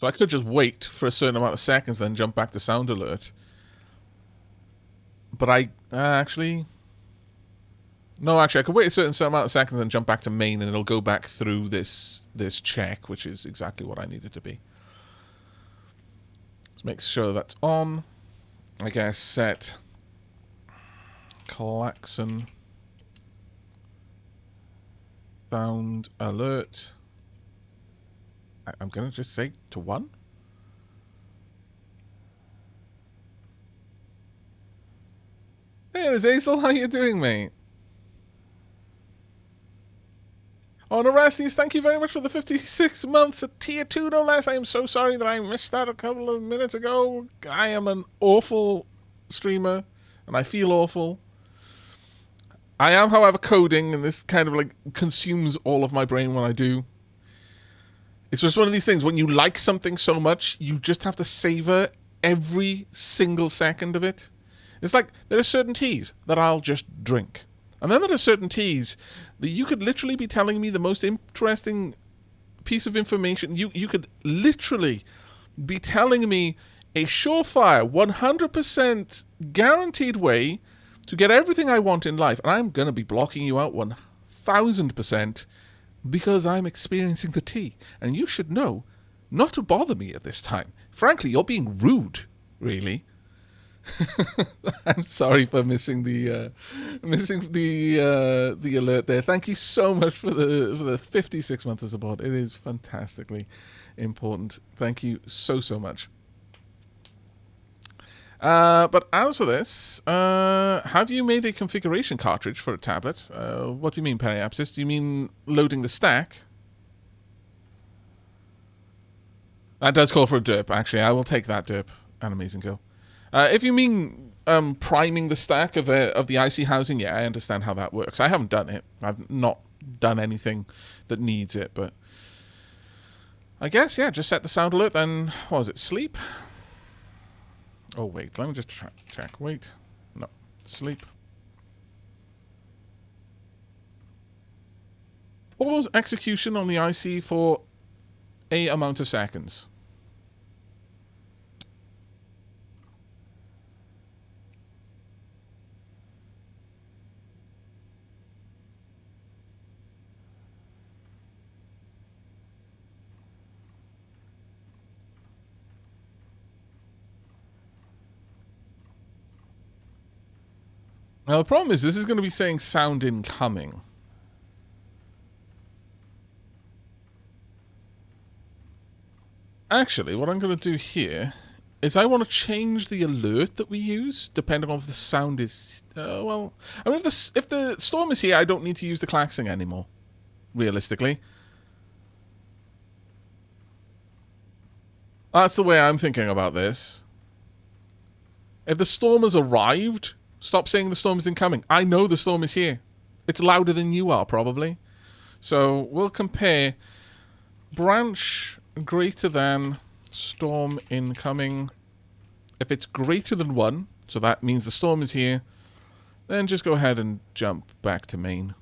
So I could just wait for a certain amount of seconds, then jump back to sound alert. But I actually... No, actually, I could wait a certain amount of seconds and jump back to main, and it'll go back through this check, which is exactly what I need it to be. Let's make sure that's on. I guess set klaxon sound alert. I'm going to just say to 1. Hey, Azazel, how you doing, mate? Oh, and Orestes, thank you very much for the 56 months at tier 2, no less. I am so sorry that I missed that a couple of minutes ago. I am an awful streamer, and I feel awful. I am, however, coding, and this kind of like consumes all of my brain when I do. It's just one of these things, when you like something so much, you just have to savor every single second of it. It's like, there are certain teas that I'll just drink. And then there are certain teas that you could literally be telling me the most interesting piece of information. You could literally be telling me a surefire, 100% guaranteed way to get everything I want in life. And I'm going to be blocking you out 1000% because I'm experiencing the tea. And you should know not to bother me at this time. Frankly, you're being rude, really. I'm sorry for missing the alert there. Thank you so much for the 56 months of support. It is fantastically important. Thank you so much. But as for this, have you made a configuration cartridge for a tablet? What do you mean, Periapsis? Do you mean loading the stack? That does call for a derp, actually. I will take that derp. An amazing girl. If you mean priming the stack of the IC housing, yeah, I understand how that works. I haven't done it. I've not done anything that needs it, but I guess, yeah, just set the sound alert, then, what was it, sleep? Oh, wait, let me just check. Wait. No, sleep. Pause execution on the IC for a amount of seconds. Now, the problem is this is going to be saying sound incoming. Actually, what I'm going to do here is I want to change the alert that we use, depending on if the sound is... well, I mean, if the storm is here, I don't need to use the klaxon anymore, realistically. That's the way I'm thinking about this. If the storm has arrived... Stop saying the storm is incoming. I know the storm is here. It's louder than you are, probably. So we'll compare branch greater than storm incoming. If it's greater than 1, so that means the storm is here, then just go ahead and jump back to main.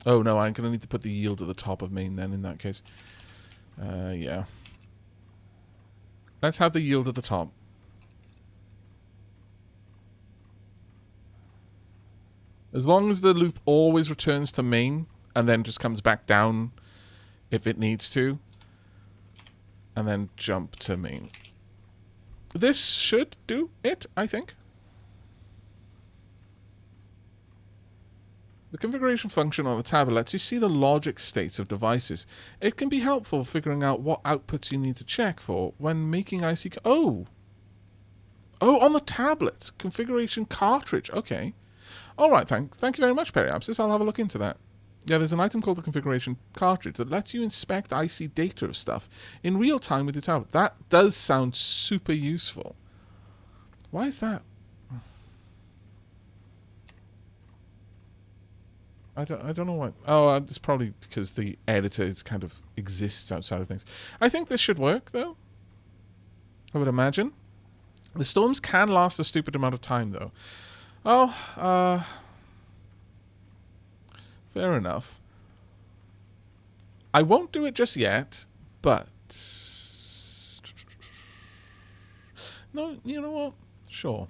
Oh, no, I'm going to need to put the yield at the top of main then in that case. Yeah. Let's have the yield at the top. As long as the loop always returns to main and then just comes back down if it needs to. And then jump to main. This should do it, I think. The configuration function on the tablet lets you see the logic states of devices. It can be helpful figuring out what outputs you need to check for when making IC... Oh! Oh, on the tablet. Configuration cartridge. Okay. All right, thank you very much, Periapsis. I'll have a look into that. Yeah, there's an item called the configuration cartridge that lets you inspect IC data of stuff in real time with your tablet. That does sound super useful. Why is that? I don't know what. Oh, it's probably because the editor is kind of exists outside of things. I think this should work, though. I would imagine. The storms can last a stupid amount of time, though. Oh, fair enough. I won't do it just yet, but No, you know what? Sure.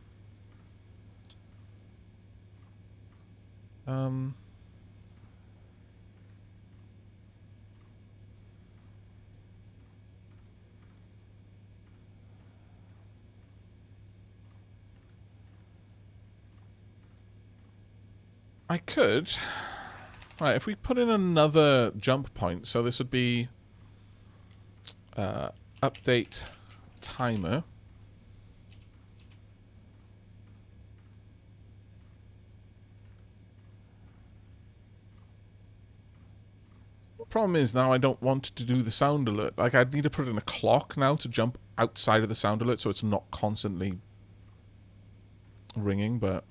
I could. Right, if we put in another jump point, so this would be update timer. The problem is now I don't want to do the sound alert. Like, I'd need to put in a clock now to jump outside of the sound alert so it's not constantly ringing, but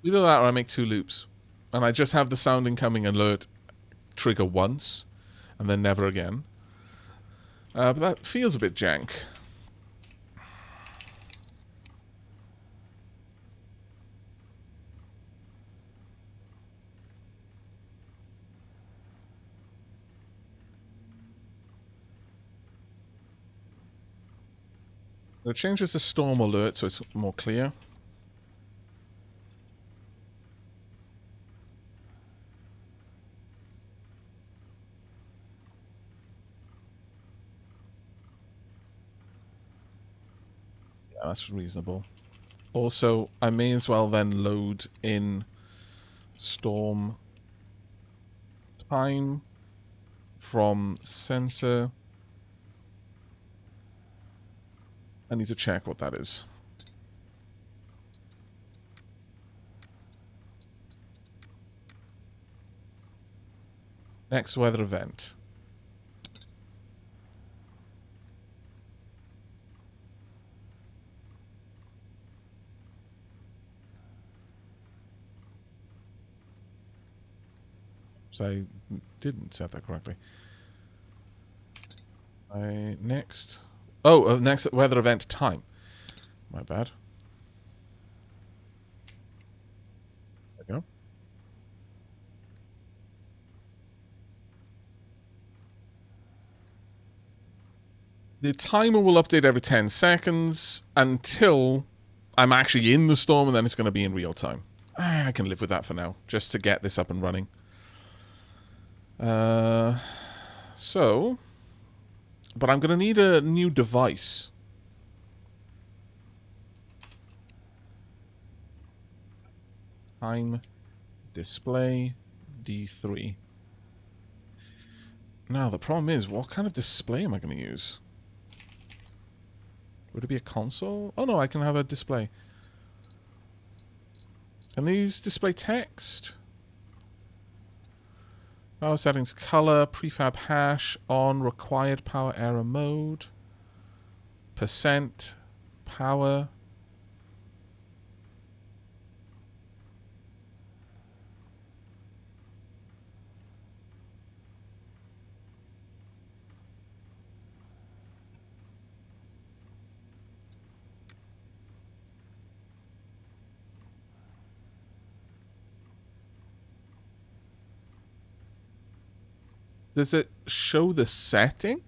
either that or I make 2 loops. And I just have the sound incoming alert trigger once, and then never again. But that feels a bit jank. It changes the storm alert so it's more clear. Yeah, that's reasonable. Also, I may as well then load in storm time from sensor. I need to check what that is. Next weather event. So I didn't set that correctly. Next. Oh, next weather event time. My bad. There we go. The timer will update every 10 seconds until I'm actually in the storm, and then it's going to be in real time. I can live with that for now, just to get this up and running. So, but I'm going to need a new device. Time display D3. Now, the problem is, what kind of display am I going to use? Would it be a console? Oh no, I can have a display. Can these display text? Power settings, color, prefab hash, on, required power error mode, percent, power. Does it show the setting?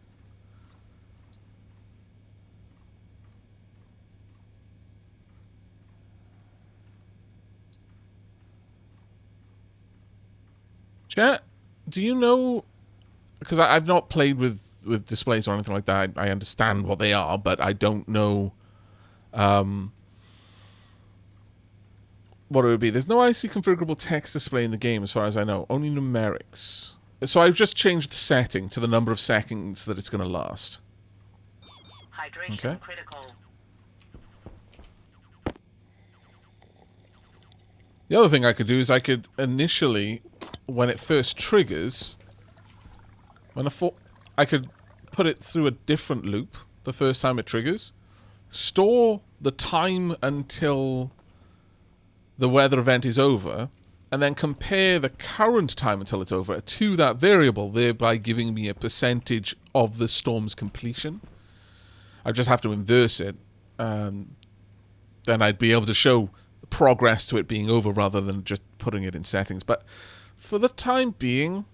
Chat, do you know? Because I've not played with displays or anything like that. I understand what they are, but I don't know what it would be. There's no IC configurable text display in the game, as far as I know. Only numerics. So I've just changed the setting to the number of seconds that it's going to last. Hydration Okay. critical. The other thing I could do is I could initially, when it first triggers, I could put it through a different loop the first time it triggers, store the time until the weather event is over, and then compare the current time until it's over to that variable, thereby giving me a percentage of the storm's completion. I just have to inverse it. Then I'd be able to show the progress to it being over rather than just putting it in settings. But for the time being,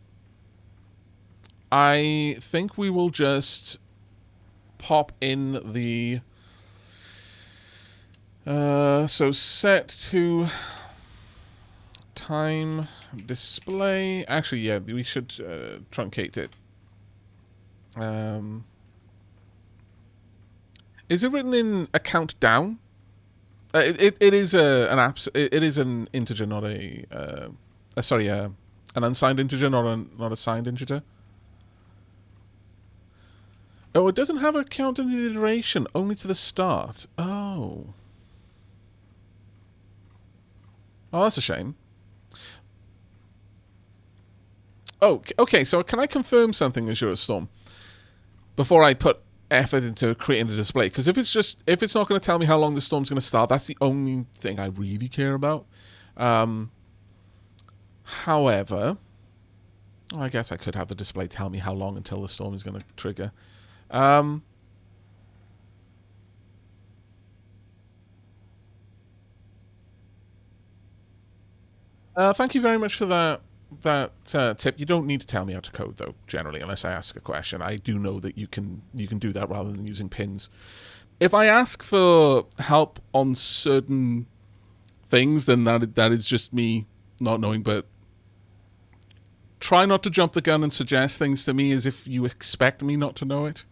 I think we will just pop in the... so set to time display. Actually, yeah, we should truncate it. Is it written in a countdown? It is it is an integer, not sorry, an unsigned integer, not a signed integer. Oh, it doesn't have a count in the iteration, only to the start. Oh. Oh, that's a shame. Oh, okay, so can I confirm something, Azure Storm, before I put effort into creating a display? Because if it's not going to tell me how long the storm's going to start, that's the only thing I really care about. However, I guess I could have the display tell me how long until the storm is going to trigger. Thank you very much for that tip. You don't need to tell me how to code, though, generally, unless I ask a question. I do know that you can do that rather than using pins. If I ask for help on certain things, then that is just me not knowing. But try not to jump the gun and suggest things to me as if you expect me not to know it.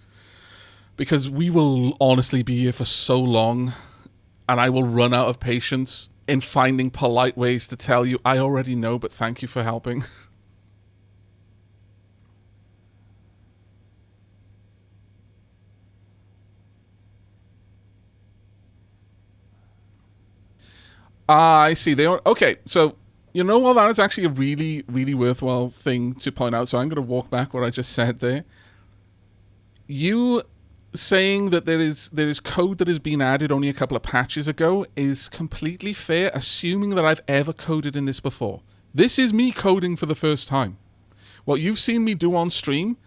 Because we will honestly be here for so long, and I will run out of patience in finding polite ways to tell you, I already know, but thank you for helping. I see. They are okay. So you know what? That is actually a really, really worthwhile thing to point out. So I'm going to walk back what I just said there. You saying that there is code that has been added only a couple of patches ago is completely fair, assuming that I've ever coded in this before. This is me coding for the first time. What you've seen me do on stream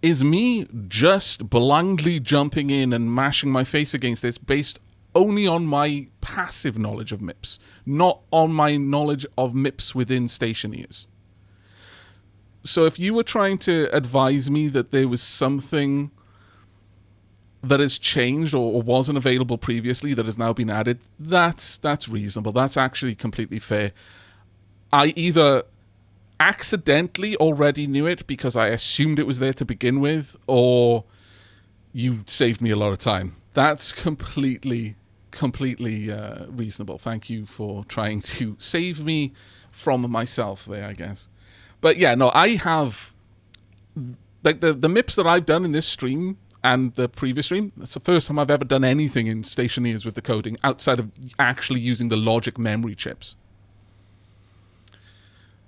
is me just blindly jumping in and mashing my face against this based only on my passive knowledge of MIPS, not on my knowledge of MIPS within Stationeers. So if you were trying to advise me that there was something that has changed or wasn't available previously that has now been added, that's reasonable. That's actually completely fair. I either accidentally already knew it because I assumed it was there to begin with, or you saved me a lot of time. That's completely reasonable. Thank you for trying to save me from myself there, I guess. But yeah, no, I have like the MIPS that I've done in this stream and the previous stream. That's the first time I've ever done anything in Stationeers with the coding outside of actually using the logic memory chips.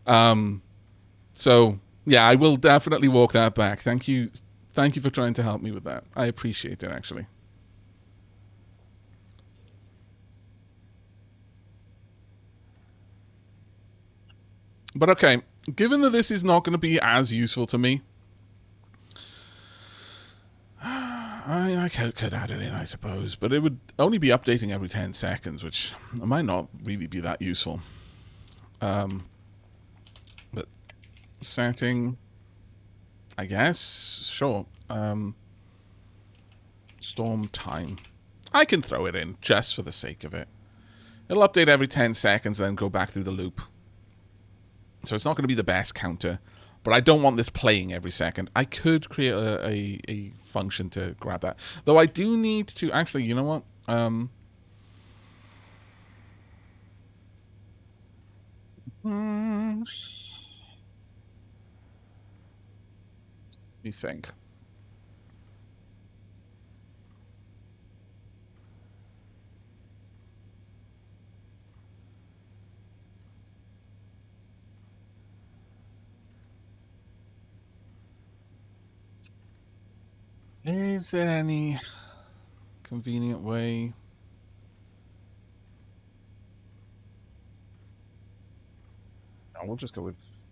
So yeah, I will definitely walk that back. Thank you for trying to help me with that. I appreciate it, actually. But okay, given that this is not going to be as useful to me, I mean, I could add it in, I suppose, but it would only be updating every 10 seconds, which might not really be that useful. But setting, I guess, sure. Storm time. I can throw it in just for the sake of it. It'll update every 10 seconds, then go back through the loop. So it's not going to be the best counter, but I don't want this playing every second. I could create a function to grab that. Though I do need to... Actually, you know what? Let me think. Is there any convenient way? we'll just go with...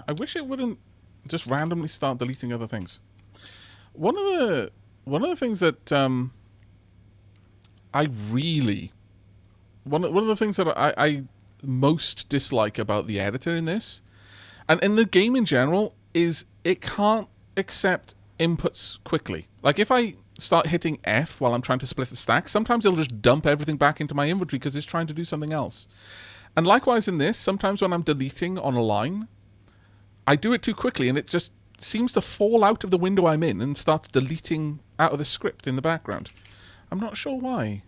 I wish it wouldn't just randomly start deleting other things. One of the things that I really... One of the things that I most dislike about the editor in this, and in the game in general, is it can't accept inputs quickly. Like, if I start hitting F while I'm trying to split a stack, sometimes it'll just dump everything back into my inventory because it's trying to do something else. And likewise in this, sometimes when I'm deleting on a line, I do it too quickly and it just seems to fall out of the window I'm in and starts deleting out of the script in the background. I'm not sure why.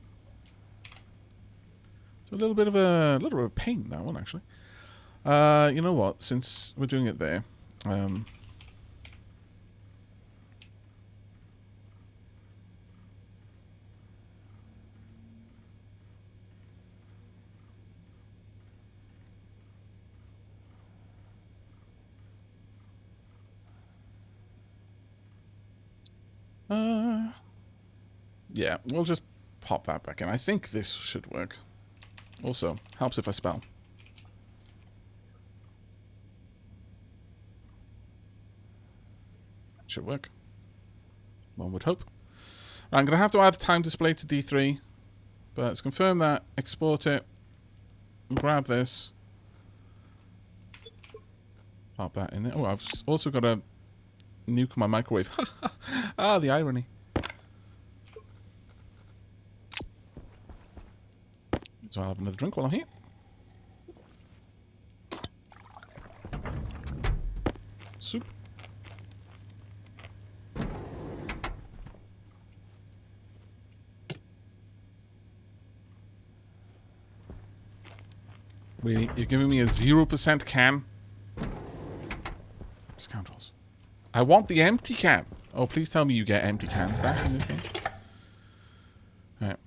It's a little bit of a pain, that one, actually. You know what? Since we're doing it there, yeah, we'll just pop that back in. I think this should work. Also, helps if I spell. Should work. One would hope. I'm going to have to add the time display to D3. But let's confirm that. Export it. Grab this. Pop that in there. Oh, I've also got to nuke my microwave. Ah, the irony. So I'll have another drink while I'm here. Soup. Really? You're giving me a 0% can? Scoundrels. I want the empty can. Oh, please tell me you get empty cans back in this game. Alright.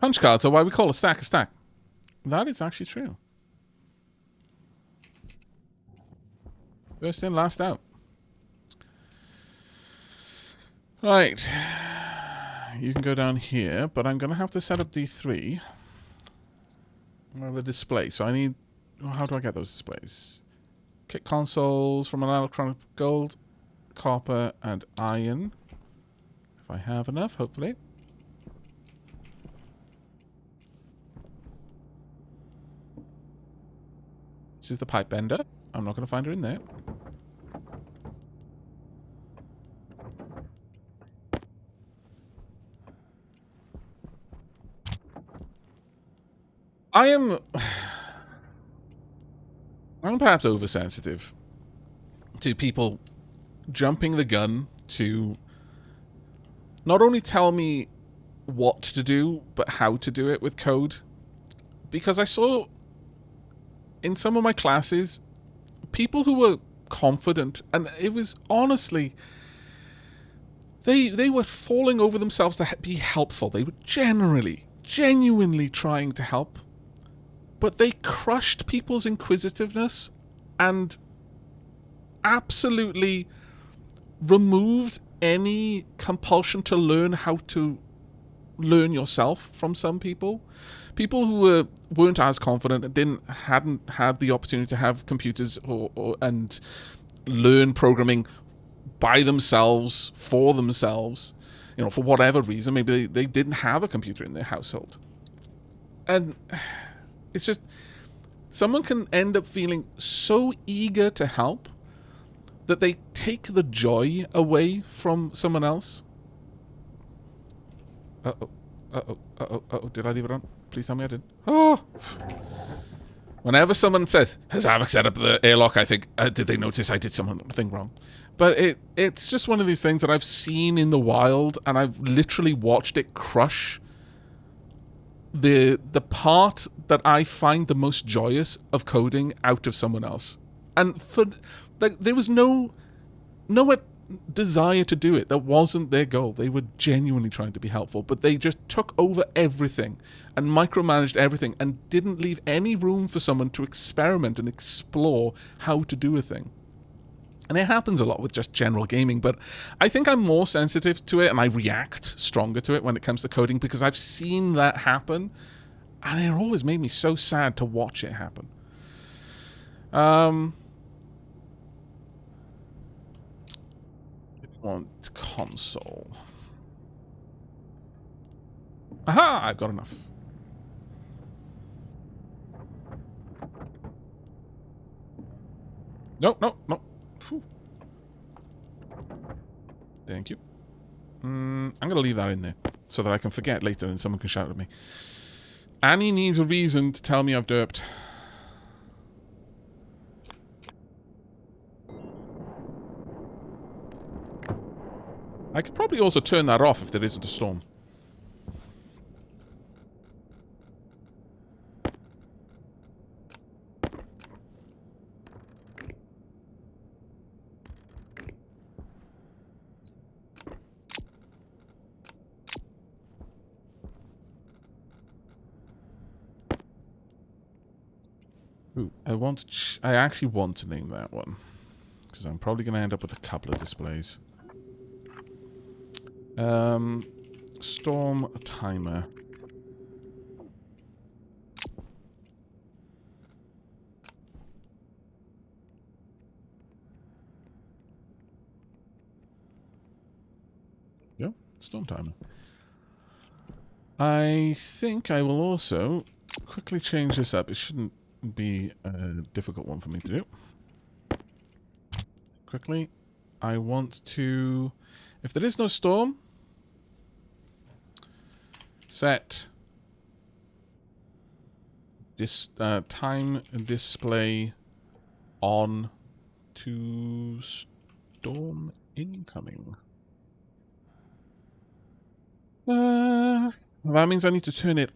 Punch cards are why we call a stack a stack. That is actually true. First in, last out. Right. You can go down here, but I'm going to have to set up D3. Well, the display. So I need... How do I get those displays? Kit consoles from an electronic gold, copper, and iron. If I have enough, hopefully. This is the pipe bender. I'm not going to find her in there. I'm perhaps oversensitive to people jumping the gun to not only tell me what to do, but how to do it with code. Because I saw in some of my classes people who were confident, and it was honestly, they were falling over themselves to be helpful. They were genuinely trying to help. But they crushed people's inquisitiveness and absolutely removed any compulsion to learn how to learn yourself from some people. People who weren't as confident and hadn't had the opportunity to have computers and learn programming by themselves, for themselves, you know, for whatever reason. Maybe they didn't have a computer in their household. And it's just, someone can end up feeling so eager to help that they take the joy away from someone else. Uh-oh, did I leave it on? Please tell me I did. Oh! Whenever someone says, has Aavak set up the airlock, I think, did they notice I did something wrong? But it's just one of these things that I've seen in the wild, and I've literally watched it crush the part that I find the most joyous of coding out of someone else. And for like, there was no desire to do it. That wasn't their goal. They were genuinely trying to be helpful, but they just took over everything and micromanaged everything and didn't leave any room for someone to experiment and explore how to do a thing. And it happens a lot with just general gaming, but I think I'm more sensitive to it and I react stronger to it when it comes to coding because I've seen that happen, and it always made me so sad to watch it happen. Want console. Aha! I've got enough. No, no, no. Whew. Thank you. I'm going to leave that in there so that I can forget later and someone can shout at me. Annie needs a reason to tell me I've derped. I could probably also turn that off if there isn't a storm. Ooh, I actually want to name that one, because I'm probably going to end up with a couple of displays. Storm timer. Yeah, storm timer. I think I will also quickly change this up. It shouldn't be a difficult one for me to do. Quickly, I want to, if there is no storm, set this time display on to storm incoming. That means I need to turn it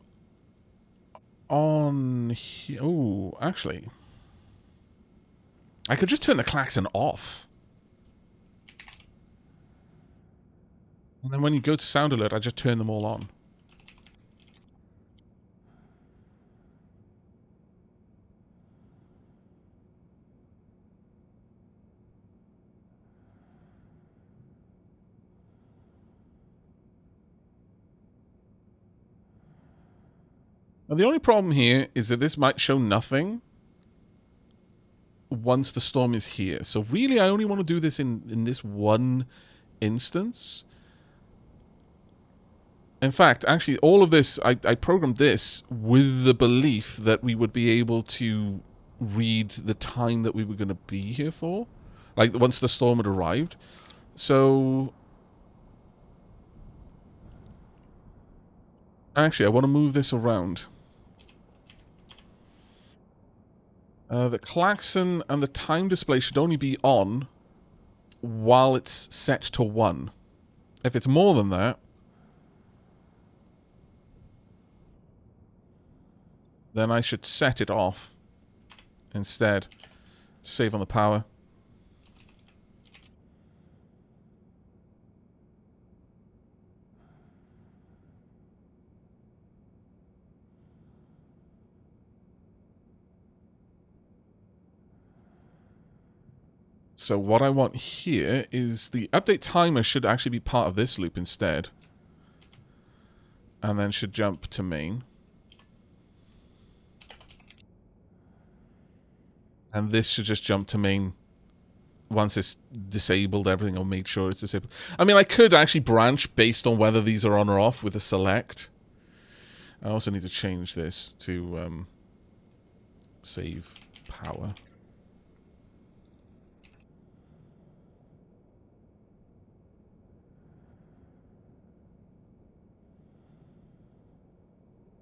on here. Oh, actually, I could just turn the klaxon off. And then when you go to sound alert, I just turn them all on. Now, the only problem here is that this might show nothing once the storm is here. So really, I only want to do this in this one instance. In fact, actually, all of this, I programmed this with the belief that we would be able to read the time that we were going to be here for. Like, once the storm had arrived. So actually, I want to move this around. The klaxon and the time display should only be on while it's set to 1. If it's more than that, then I should set it off instead. Save on the power. So what I want here is the update timer should actually be part of this loop instead. And then should jump to main. And this should just jump to main once it's disabled everything or made sure it's disabled. I mean, I could actually branch based on whether these are on or off with a select. I also need to change this to save power.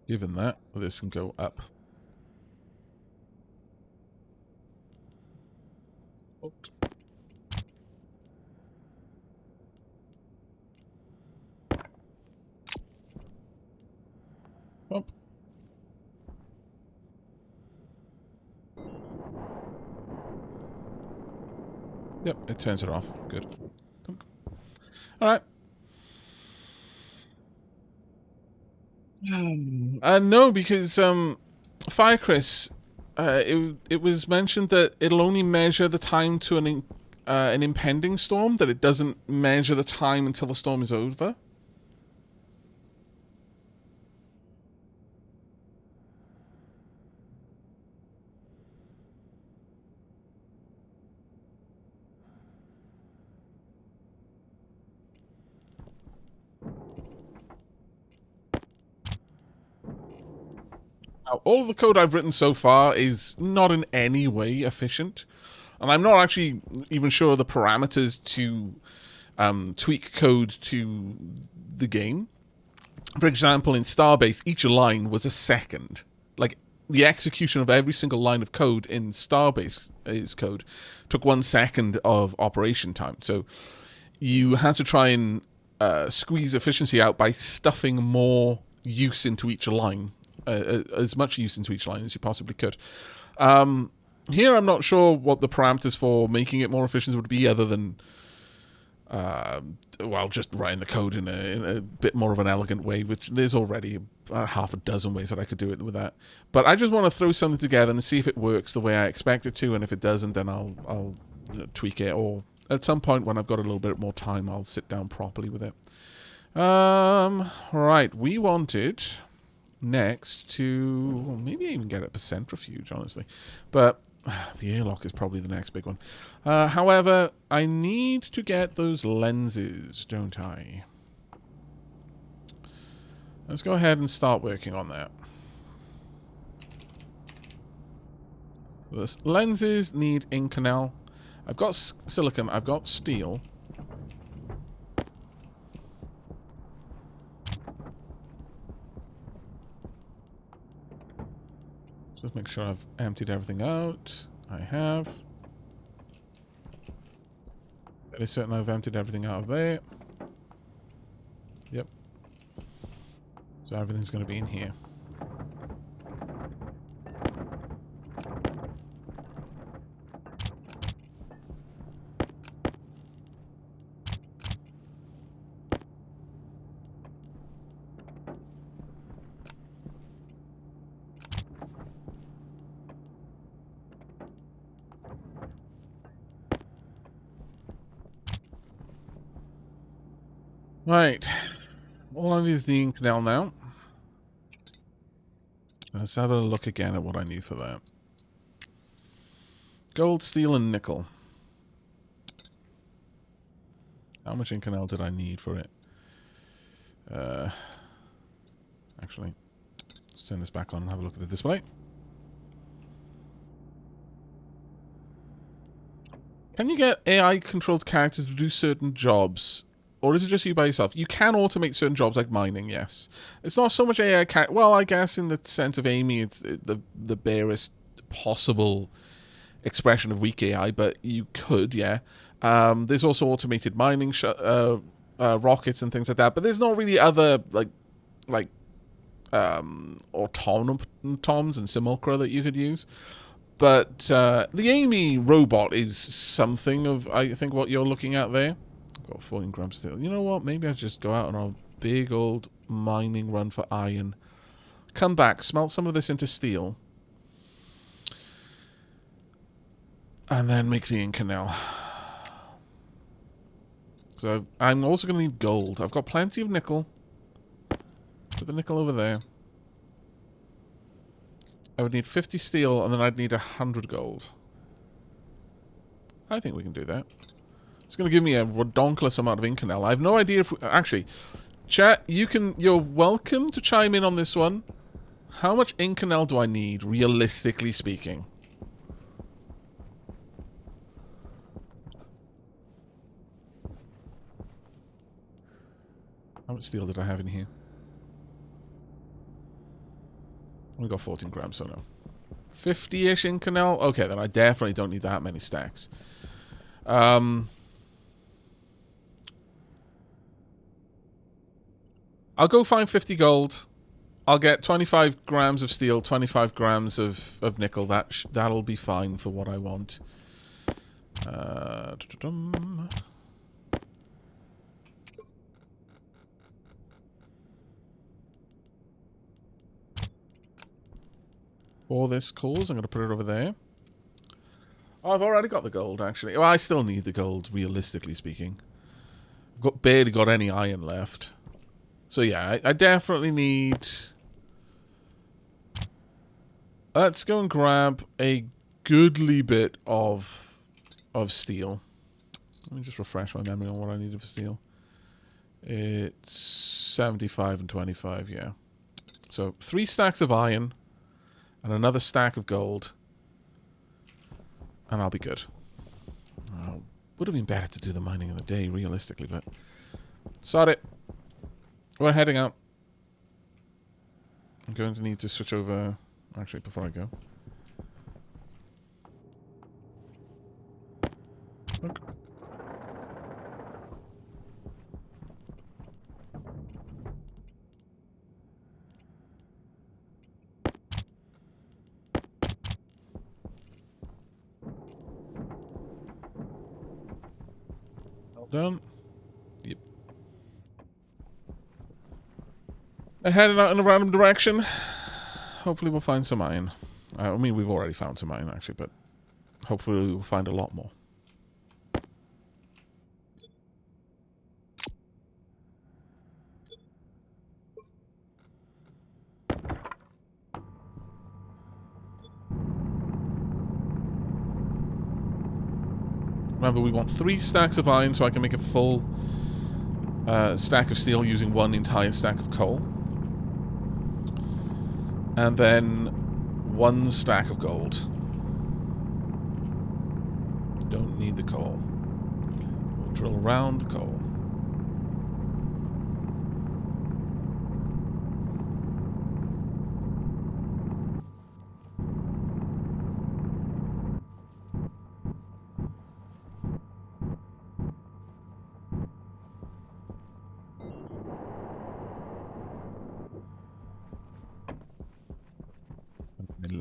Given that, this can go up. Up. Yep, it turns it off. Good. All right. No, because Firecris, it was mentioned that it'll only measure the time to an impending storm. That it doesn't measure the time until the storm is over. Now, all of the code I've written so far is not in any way efficient, and I'm not actually even sure of the parameters to tweak code to the game. For example, in Starbase, each line was a second. Like, the execution of every single line of code in Starbase's code took 1 second of operation time. So you had to try and squeeze efficiency out by stuffing more use into each line, as much use into each line as you possibly could. Here, I'm not sure what the parameters for making it more efficient would be, other than just writing the code in a bit more of an elegant way, which there's already half a dozen ways that I could do it with that. But I just want to throw something together and see if it works the way I expect it to, and if it doesn't, then I'll tweak it, or at some point when I've got a little bit more time, I'll sit down properly with it. Right, we wanted next to, well, maybe even get it a centrifuge, honestly, but the airlock is probably the next big one. However, I need to get those lenses, don't I? Let's go ahead and start working on that. The lenses need Inconel. I've got silicon, I've got steel. Just make sure I've emptied everything out. I have. Fairly certain I've emptied everything out of there. Yep. So everything's going to be in here. Right. All I need is the ink canal now. Let's have a look again at what I need for that. Gold, steel, and nickel. How much ink canal did I need for it? Actually, let's turn this back on and have a look at the display. Can you get AI-controlled characters to do certain jobs? Or is it just you by yourself? You can automate certain jobs like mining, yes. It's not so much AI... Well, I guess in the sense of Amy, it's the barest possible expression of weak AI, but you could, yeah. There's also automated mining rockets and things like that, but there's not really other, like automatons and simulacra that you could use. But the Amy robot is something of, I think, what you're looking at there. Got 14 grams steel. You know what? Maybe I just go out on a big old mining run for iron. Come back, smelt some of this into steel. And then make the ink canal. So I'm also going to need gold. I've got plenty of nickel. Put the nickel over there. I would need 50 steel, and then I'd need 100 gold. I think we can do that. It's going to give me a redonkulous amount of Inconel. I have no idea if... Actually, chat, you're welcome to chime in on this one. How much Inconel do I need, realistically speaking? How much steel did I have in here? Only got 14 grams, so no. 50-ish Inconel? Okay, then I definitely don't need that many stacks. I'll go find 50 gold. I'll get 25 grams of steel, 25 grams of nickel. That'll be fine for what I want. All this coal, so I'm going to put it over there. Oh, I've already got the gold, actually. Well, I still need the gold, realistically speaking. I've barely got any iron left. So yeah, I definitely need... Let's go and grab a goodly bit of steel. Let me just refresh my memory on what I needed for steel. It's 75 and 25, yeah. So 3 stacks of iron and another stack of gold. And I'll be good. Would have been better to do the mining in the day, realistically, but... Sod it. We're heading out. I'm going to need to switch over... Actually, before I go. Look. Well done. Yep. I'm heading out in a random direction. Hopefully we'll find some iron. I mean, we've already found some iron, actually, but hopefully we'll find a lot more. Remember, we want 3 stacks of iron so I can make a full stack of steel using 1 entire stack of coal. And then 1 stack of gold. Don't need the coal. We'll drill around the coal.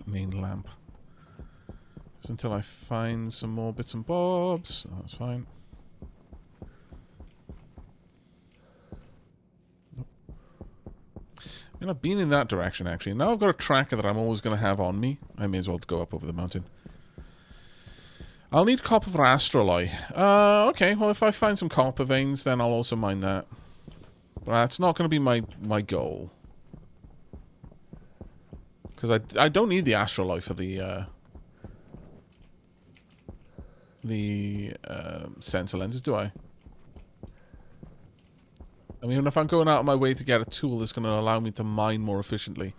Main lamp. Just until I find some more bits and bobs. Oh, that's fine. Nope. I mean, I've been in that direction, actually. Now I've got a tracker that I'm always going to have on me. I may as well go up over the mountain. I'll need copper for astroloy. Okay, well, if I find some copper veins, then I'll also mine that. But that's not going to be my goal. Because I don't need the astroloy for the sensor lenses, do I? I mean, if I'm going out of my way to get a tool that's going to allow me to mine more efficiently,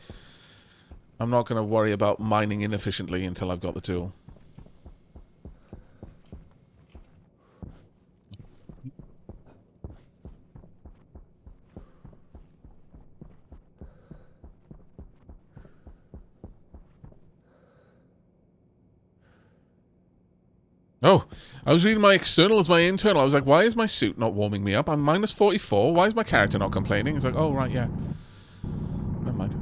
I'm not going to worry about mining inefficiently until I've got the tool. Oh, I was reading my external as my internal. I was like, why is my suit not warming me up? I'm minus 44. Why is my character not complaining? It's like, oh, right, yeah. Never mind.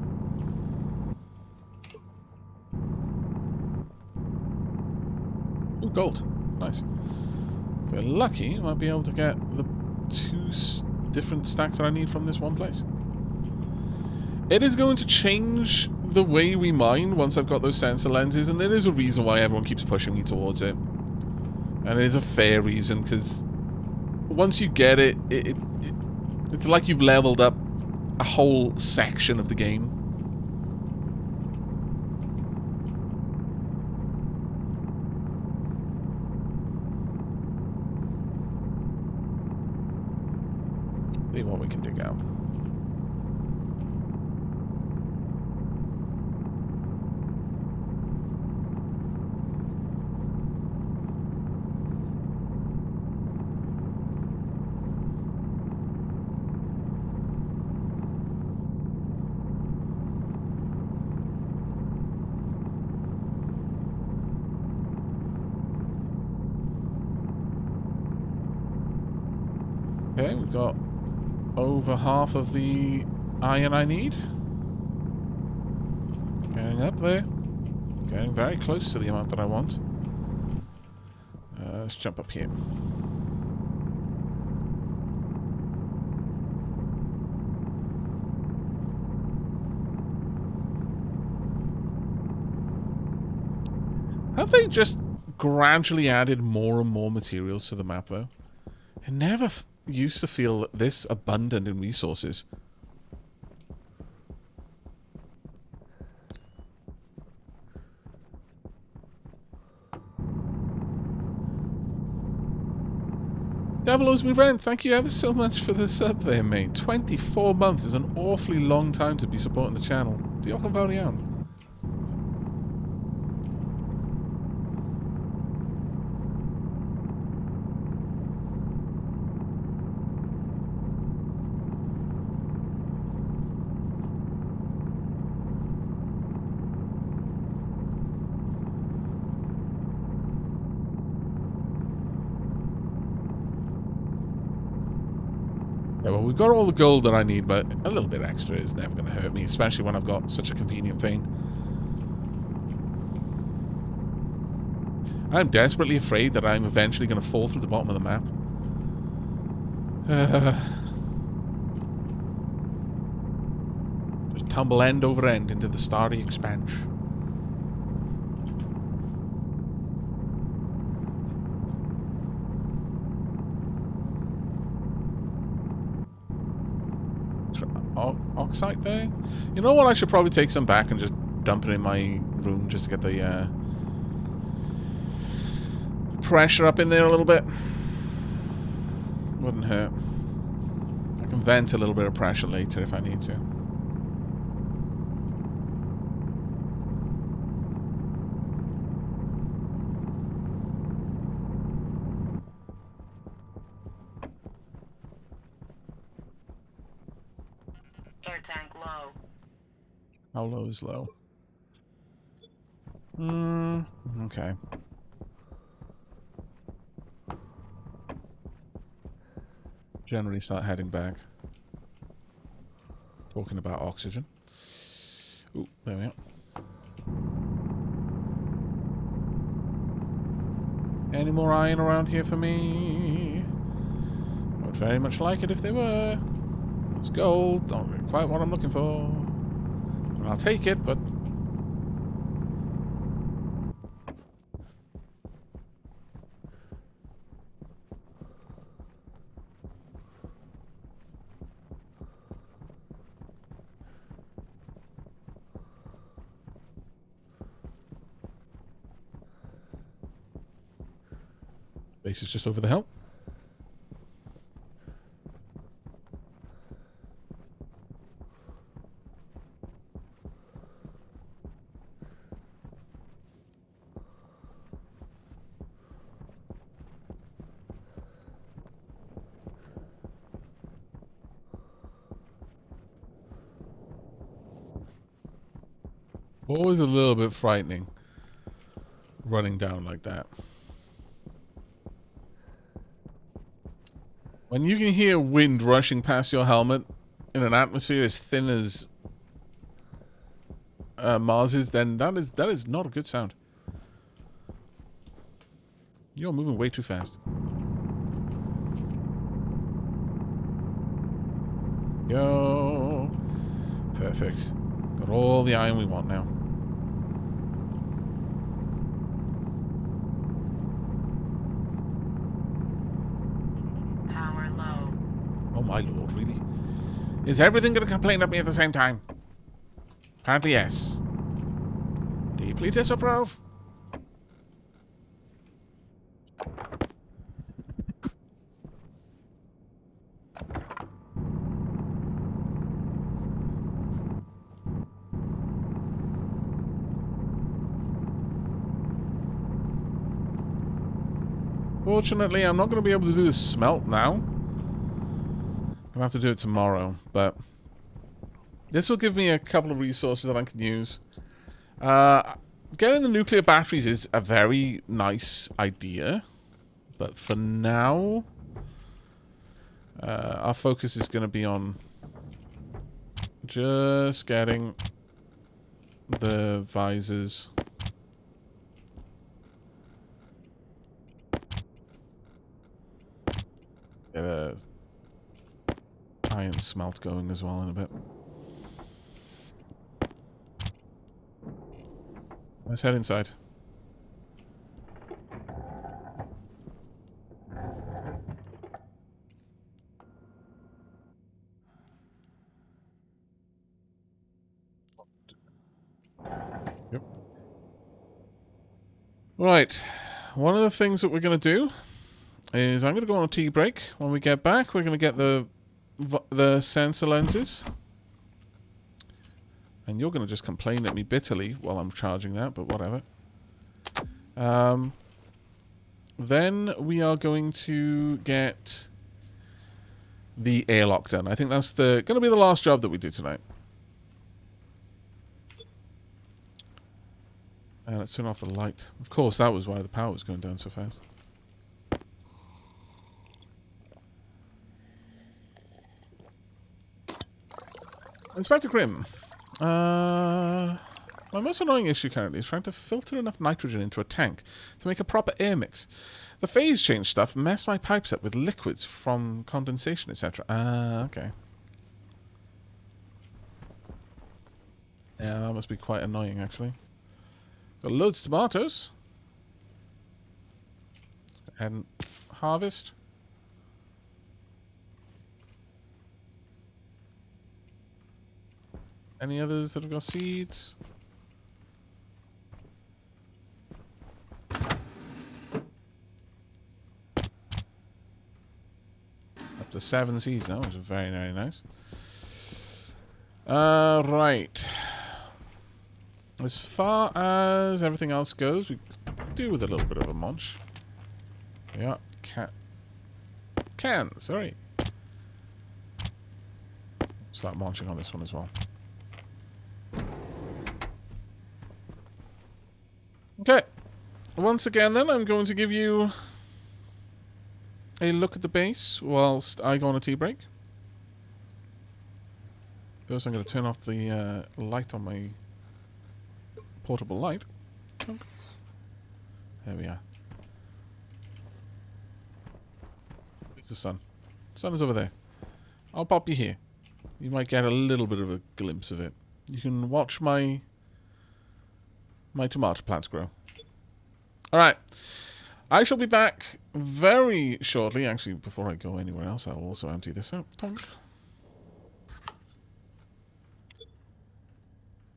Ooh, gold. Nice. If we're lucky, I might be able to get the 2 different stacks that I need from this one place. It is going to change the way we mine once I've got those sensor lenses, and there is a reason why everyone keeps pushing me towards it. And it is a fair reason, because once you get it, it's like you've leveled up a whole section of the game. See what we can dig out. Okay, we've got over half of the iron I need. Getting up there. Getting very close to the amount that I want. Let's jump up here. Have they just gradually added more and more materials to the map, though? It never used to feel this abundant in resources. Devil owes me rent. Thank you ever so much for the sub there, mate. 24 months is an awfully long time to be supporting the channel. Diolch yn fawr iawn. Yeah, well, we've got all the gold that I need, but a little bit extra is never going to hurt me, especially when I've got such a convenient vein. I'm desperately afraid that I'm eventually going to fall through the bottom of the map. Just tumble end over end into the starry expanse. Oxide there? You know what? I should probably take some back and just dump it in my room just to get the pressure up in there a little bit. Wouldn't hurt. I can vent a little bit of pressure later if I need to. Air tank low. How low is low? Okay. Generally start heading back. Talking about oxygen. Ooh, there we are. Any more iron around here for me? I would very much like it if there were. It's gold, not really quite what I'm looking for. And I'll take it, but... base is just over the hill. Always a little bit frightening running down like that. When you can hear wind rushing past your helmet in an atmosphere as thin as Mars's, then that is not a good sound. You're moving way too fast. Go. Perfect. Got all the iron we want now. Power low. Oh my lord, really? Is everything going to complain at me at the same time? Apparently yes. Deeply disapprove. Fortunately, I'm not going to be able to do the smelt now. I'm going to have to do it tomorrow, but this will give me a couple of resources that I can use. Getting the nuclear batteries is a very nice idea, but for now, our focus is going to be on just getting the visors. Get a iron smelt going as well in a bit. Let's head inside. Yep. Right. One of the things that we're going to do is I'm going to go on a tea break. When we get back, we're going to get the sensor lenses. And you're going to just complain at me bitterly while I'm charging that, but whatever. Then we are going to get the airlock done. I think that's going to be the last job that we do tonight. And let's turn off the light. Of course, that was why the power was going down so fast. Inspector Grim. My most annoying issue currently is trying to filter enough nitrogen into a tank to make a proper air mix. The phase change stuff messed my pipes up with liquids from condensation, etc. Okay. Yeah, that must be quite annoying, actually. Got loads of tomatoes. Go ahead and harvest. Any others that have got seeds? Up to 7 seeds now, which is very, very nice. Right. As far as everything else goes, we could do with a little bit of a munch. Yeah, sorry. Start munching on this one as well. Okay. Once again then, I'm going to give you a look at the base whilst I go on a tea break. First I'm going to turn off the light on my portable light. Oh. There we are. Where's the sun? The sun is over there. I'll pop you here. You might get a little bit of a glimpse of it. You can watch my tomato plants grow. Alright. I shall be back very shortly. Actually, before I go anywhere else, I'll also empty this out.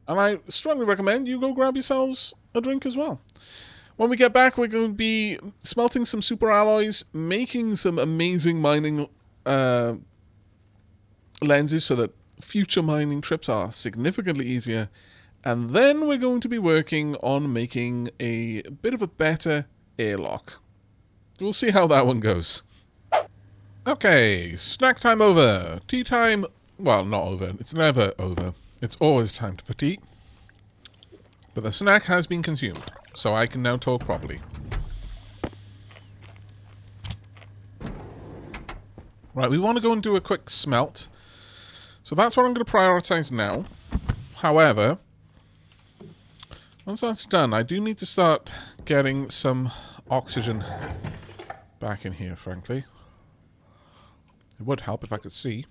And I strongly recommend you go grab yourselves a drink as well. When we get back, we're going to be smelting some super alloys, making some amazing mining lenses so that future mining trips are significantly easier. And then we're going to be working on making a bit of a better airlock. We'll see how that one goes. Okay, snack time over. Tea time, well, not over. It's never over. It's always time for tea. But the snack has been consumed, so I can now talk properly. Right, we want to go and do a quick smelt. So that's what I'm going to prioritize now. However, once that's done, I do need to start getting some oxygen back in here, frankly. It would help if I could see.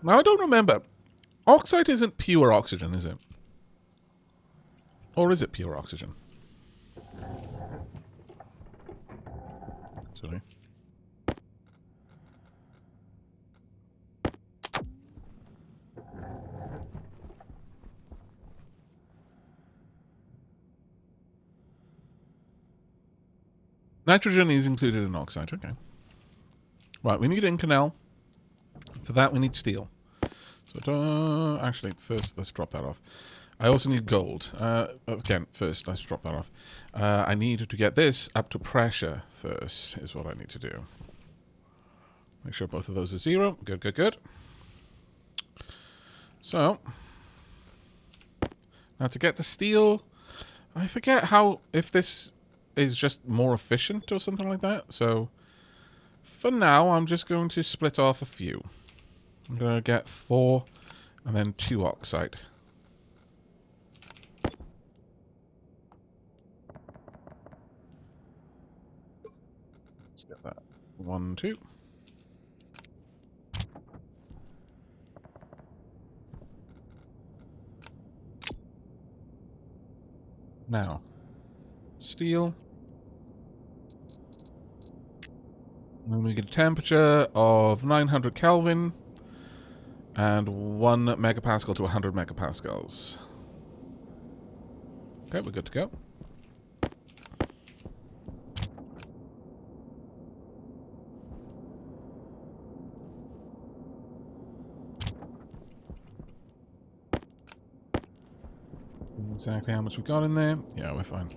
Now, I don't remember. Oxide isn't pure oxygen, is it? Or is it pure oxygen? Sorry. Nitrogen is included in oxide, okay. Right, we need Inconel. For that, we need steel. So, actually, first, let's drop that off. I also need gold. Again, first, let's drop that off. I need to get this up to pressure first, is what I need to do. Make sure both of those are 0. Good, good, good. So, now to get the steel, I forget how, if this is just more efficient or something like that. So, for now, I'm just going to split off a few. I'm going to get 4 and then 2 oxide. Let's get that. 1, 2. Now, steel. And we get a temperature of 900 Kelvin and 1 megapascal to 100 megapascals. Okay, we're good to go. Exactly how much we got in there. Yeah, we're fine.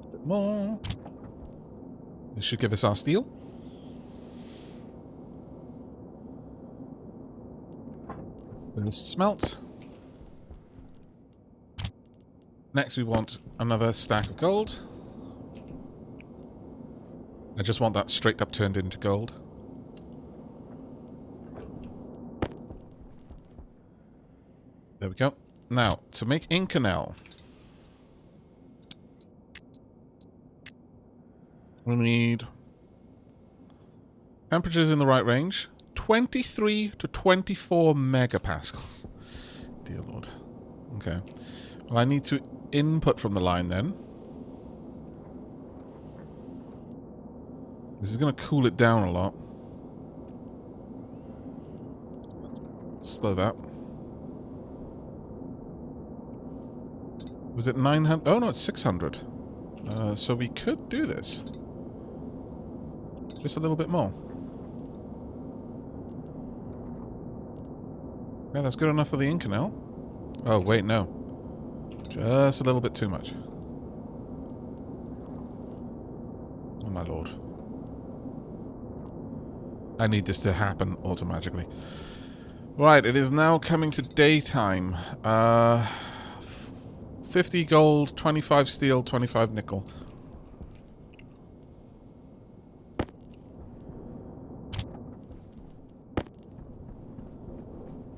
A bit more. This should give us our steel. Let's smelt. Next we want another stack of gold. I just want that straight up turned into gold. There we go. Now, to make Inconel, we need temperatures in the right range. 23 to 24 megapascals. Dear Lord. Okay. Well, I need to input from the line then. This is going to cool it down a lot. Slow that. Was it 900? Oh no, it's 600. So we could do this. Just a little bit more. Yeah, that's good enough for the Inconel. Oh, wait, no. Just a little bit too much. Oh my lord. I need this to happen automatically. Right, it is now coming to daytime. 50 gold, 25 steel, 25 nickel.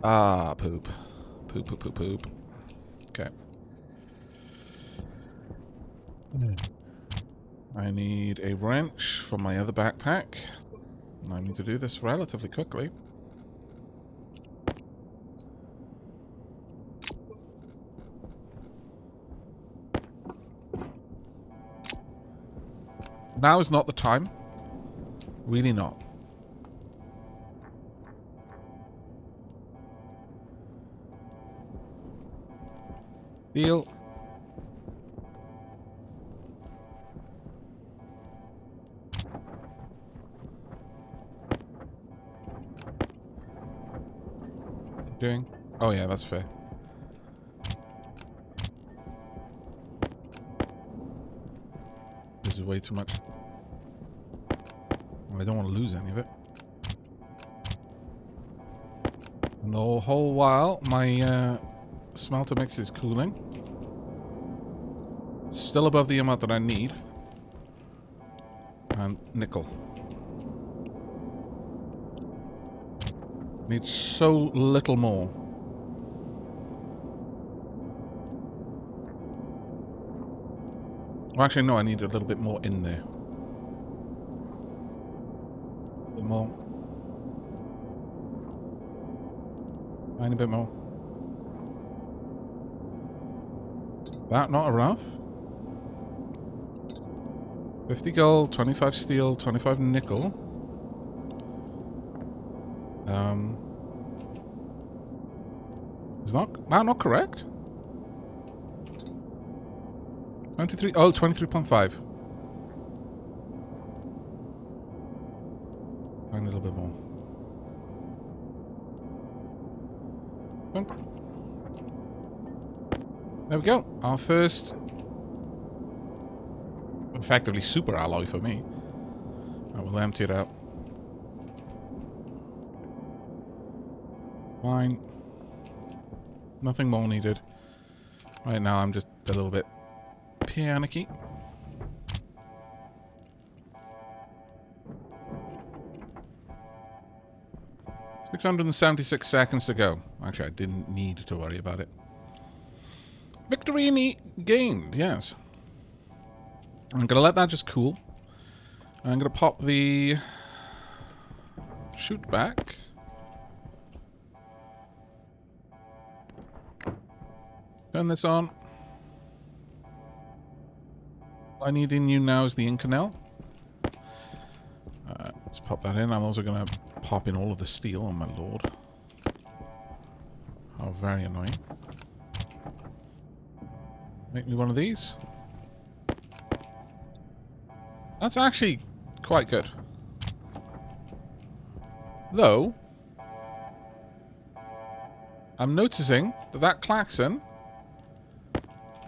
Ah, poop. Poop, poop, poop, poop. Okay. I need a wrench for my other backpack. I need to do this relatively quickly. Now is not the time. Really not. Deal. Doing? Oh yeah, that's fair. This is way too much. I don't want to lose any of it. And the whole while, my smelter mix is cooling. Still above the amount that I need. And nickel. Need so little more. Well, actually, no, I need a little bit more in there. A bit more. Tiny bit more. That not enough? 50 gold, 25 steel, 25 nickel. Is that not correct? 23, oh, 23.5. A little bit more. There we go. Our first, effectively super alloy for me. I will empty it out. Fine. Nothing more needed. Right now I'm just a little bit panicky. $676 seconds to go. Actually, I didn't need to worry about it. Victory gained, yes. I'm going to let that just cool. I'm going to pop the chute back. Turn this on. All I need in you now is the Inconel. Let's pop that in. I'm also going to pop in all of the steel. Oh, my lord. How very annoying. Make me one of these. That's actually quite good. Though, I'm noticing that that klaxon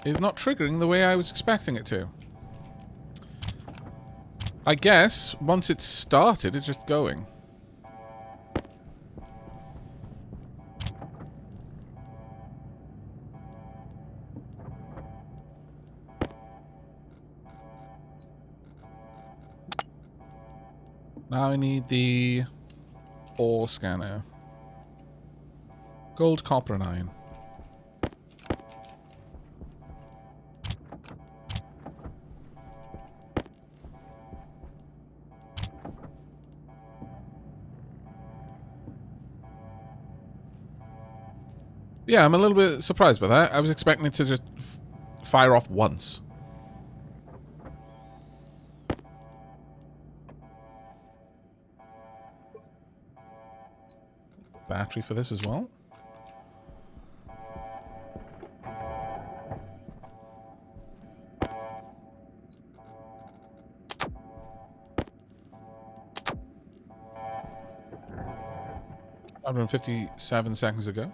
is not triggering the way I was expecting it to. I guess once it's started, it's just going. Now I need the ore scanner. Gold, copper, and iron. Yeah, I'm a little bit surprised by that. I was expecting it to just fire off once. Battery for this as well. $157 ago.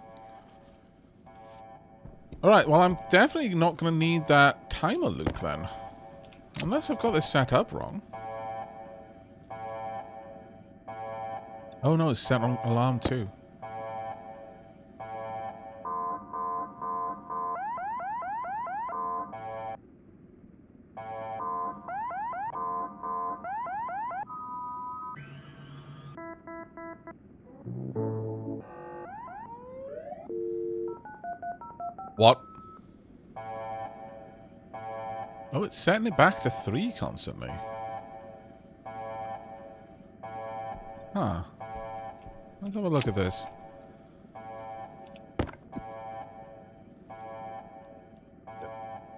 Alright, well, I'm definitely not going to need that timer loop then. Unless I've got this set up wrong. Oh no, it's set on alarm too. What? Oh, it's setting it back to 3 constantly. Huh. Let's have a look at this.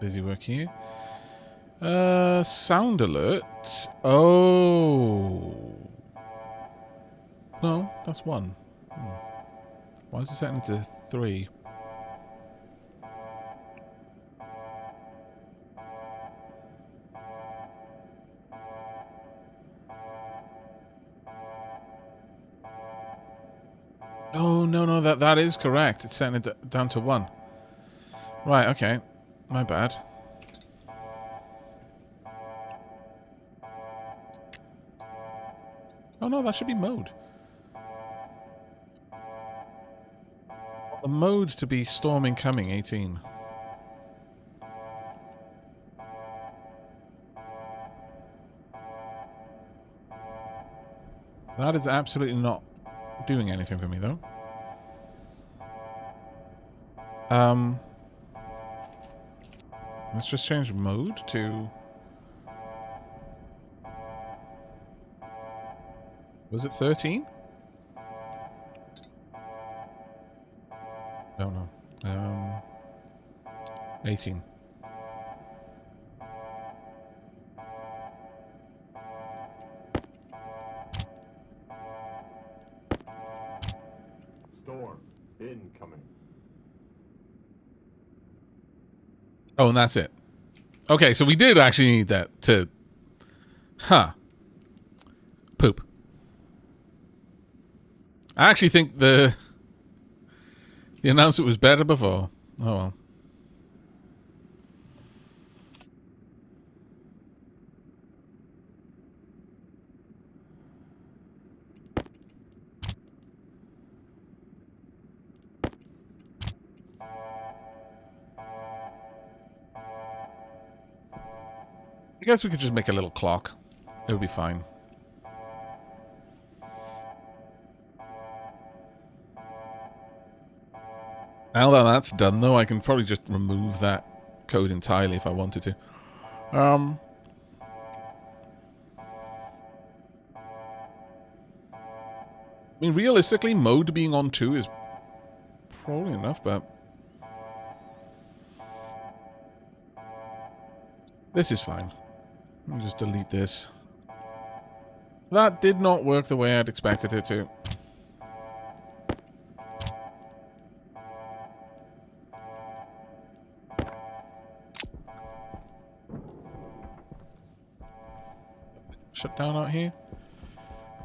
Busy work here. Sound alert. Oh. No, that's 1. Why is it setting it to 3? Oh, no, that is correct. It's setting it down to 1. Right, okay. My bad. Oh, no, that should be mode. The mode to be storm incoming 18. That is absolutely not doing anything for me, though. Let's just change mode to... Was it 13? No. 18. Storm incoming. Oh, and that's it. Okay, so we did actually need that to... Huh. Poop. I actually think the announcement was better before. Oh, well. I guess we could just make a little clock. It would be fine. Now that that's done, though, I can probably just remove that code entirely if I wanted to. I mean, realistically, mode being on 2 is probably enough, but... This is fine. Let me just delete this. That did not work the way I'd expected it to. Shut down out here.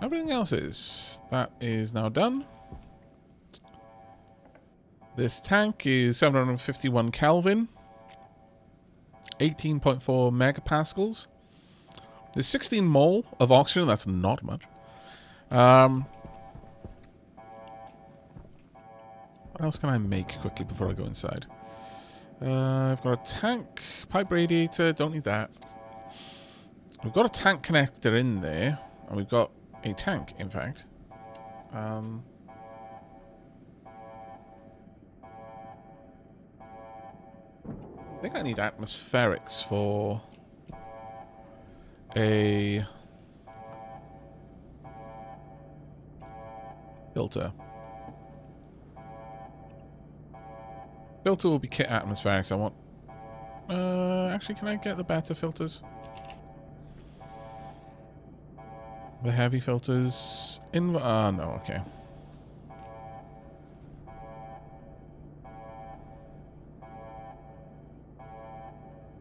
Everything else is. That is now done. This tank is 751 Kelvin. 18.4 megapascals. There's 16 mole of oxygen. That's not much. What else can I make quickly before I go inside? I've got a tank, pipe radiator. Don't need that. We've got a tank connector in there. And we've got a tank, in fact. I think I need atmospherics for a filter. Filter will be kit atmospherics. I want... actually, can I get the better filters? The heavy filters... no, okay.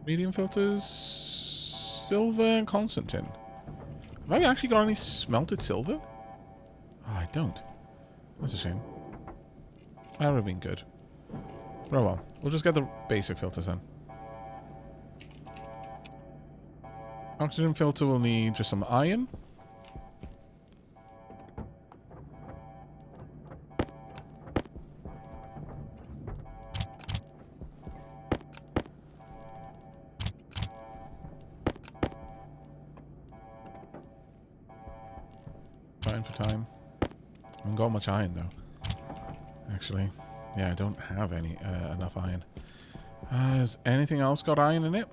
Medium filters... Silver and Constantine. Have I actually got any smelted silver? Oh, I don't. That's a shame. That would have been good. But oh well. We'll just get the basic filters then. Oxygen filter will need just some iron. Fine for time. I haven't got much iron though. Actually. Yeah, I don't have any enough iron. Has anything else got iron in it?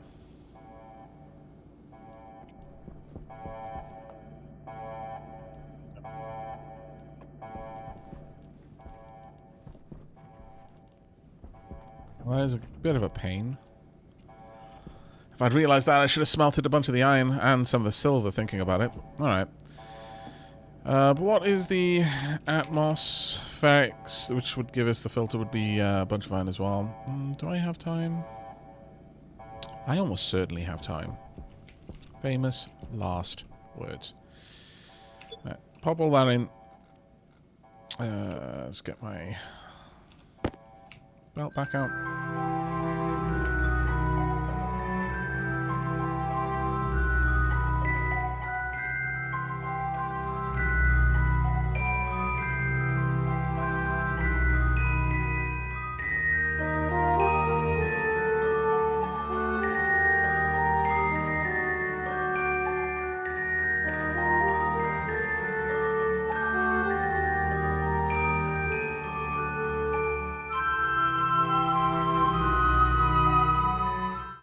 Well, that is a bit of a pain. If I'd realised that, I should have smelted a bunch of the iron and some of the silver thinking about it. Alright. But what is the atmospherics, which would give us the filter, would be a bunch of iron as well. Do I have time? I almost certainly have time. Famous last words. Right, pop all that in. Let's get my belt back out.